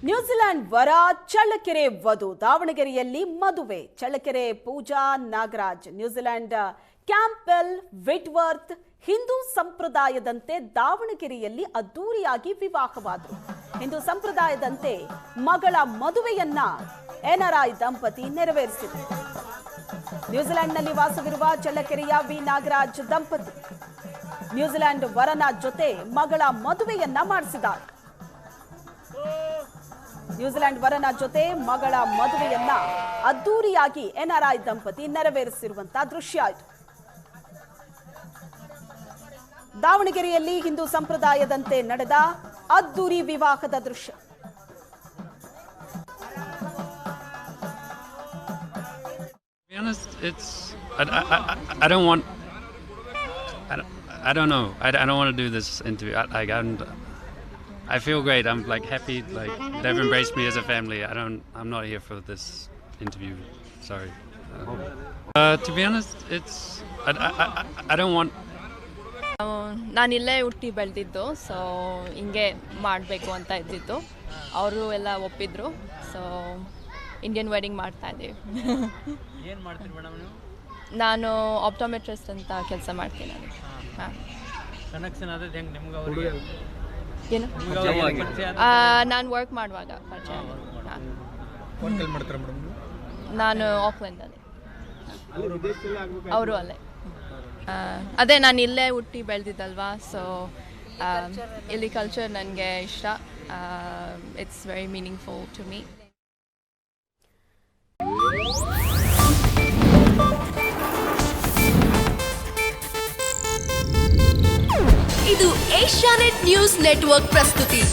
New Zealand ವರ ಚಳ್ಳಕೆರೆ ವಧು ದಾವಣಗೆರೆಯಲ್ಲಿ ಮದುವೆ. ಚಳ್ಳಕೆರೆ ಪೂಜಾ ನಾಗರಾಜ್ ನ್ಯೂಜಿಲೆಂಡ್ ಕ್ಯಾಂಪೆಲ್ ವಿಟ್ವರ್ತ್ ಹಿಂದೂ ಸಂಪ್ರದಾಯದಂತೆ ದಾವಣಗೆರೆಯಲ್ಲಿ ಅದ್ದೂರಿಯಾಗಿ ವಿವಾಹವಾದರು. ಹಿಂದೂ ಸಂಪ್ರದಾಯದಂತೆ ಮಗಳ ಮದುವೆಯನ್ನ ಎನ್ಆರ್ಐ ದಂಪತಿ ನೆರವೇರಿಸಿದರು. ನ್ಯೂಜಿಲೆಂಡ್ನಲ್ಲಿ ವಾಸವಿರುವ ಚಳ್ಳಕೆರೆಯ ವಿ ನಾಗರಾಜ್ ದಂಪತಿ ನ್ಯೂಜಿಲೆಂಡ್ ವರನ ಜೊತೆ ಮಗಳ ಮದುವೆಯನ್ನ ಮಾಡಿಸಿದ್ದಾರೆ. ನ್ಯೂಜಿಲೆಂಡ್ ವರನ ಜೊತೆ ಮಗಳ ಮದುವೆಯನ್ನ ಅದ್ದೂರಿಯಾಗಿ ಎನ್ಆರ್ಐ ದಂಪತಿ ನೆರವೇರಿಸಿರುವಂತಹ ದೃಶ್ಯ ಇದು. ದಾವಣಗೆರೆಯಲ್ಲಿ ಹಿಂದೂ ಸಂಪ್ರದಾಯದಂತೆ ನಡೆದ ಅದ್ದೂರಿ ವಿವಾಹದ ದೃಶ್ಯ. To be honest, I don't want. I don't know. I don't want to do this interview. I feel great. I'm like happy. Like they've embraced me as a family. I'm not here for this interview. Sorry. To be honest, I don't want. ನಾನು ಇಲ್ಲೇ ಹುಟ್ಟಿ ಬೆಳೆದಿದ್ದು, so ಹಿಂಗೆ ಮಾಡಬೇಕು ಅಂತ ಇದ್ದಿದ್ದು. ಅವರು ಎಲ್ಲ ಒಪ್ಪಿದ್ರು, ಸೊ ಇಂಡಿಯನ್ ವೆಡ್ಡಿಂಗ್ ಮಾಡ್ತಾ ಇದ್ದೀವಿ. ಏನು ಮಾಡ್ತೀರಿ ಮೇಡಮ್ ನೀವು? ನಾನು ಆಪ್ಟೋಮೆಟ್ರಿಸ್ಟ್ ಅಂತ ಕೆಲಸ ಮಾಡ್ತೀನಿ ನಾನು. ಹಾಂ, ಕನೆಕ್ಷನ್ ಅದೇ ಹೆಂಗೆ ನಿಮ್ಗೆ ಅವ್ರಿಗೆ ಏನು ನಾನು ವರ್ಕ್ ಮಾಡುವಾಗ ಪರಿಚಯ. ಹಾಂ, ನಾನು ಆಕ್ಲೆಂಡಲ್ಲಿ, ಅವರು ಅಲ್ಲೇ. ಅದೇ ನಾನು ಇಲ್ಲೇ ಹುಟ್ಟಿ ಬೆಳೆದಿದ್ದಲ್ವಾ, ಸೊ ಇಲ್ಲಿ ಕಲ್ಚರ್ ನನಗೆ ಇಷ್ಟ. It's very meaningful to me. ಇದು ಏಷ್ಯಾನೆಟ್ ನ್ಯೂಸ್ ನೆಟ್ವರ್ಕ್ ಪ್ರಸ್ತುತಿ.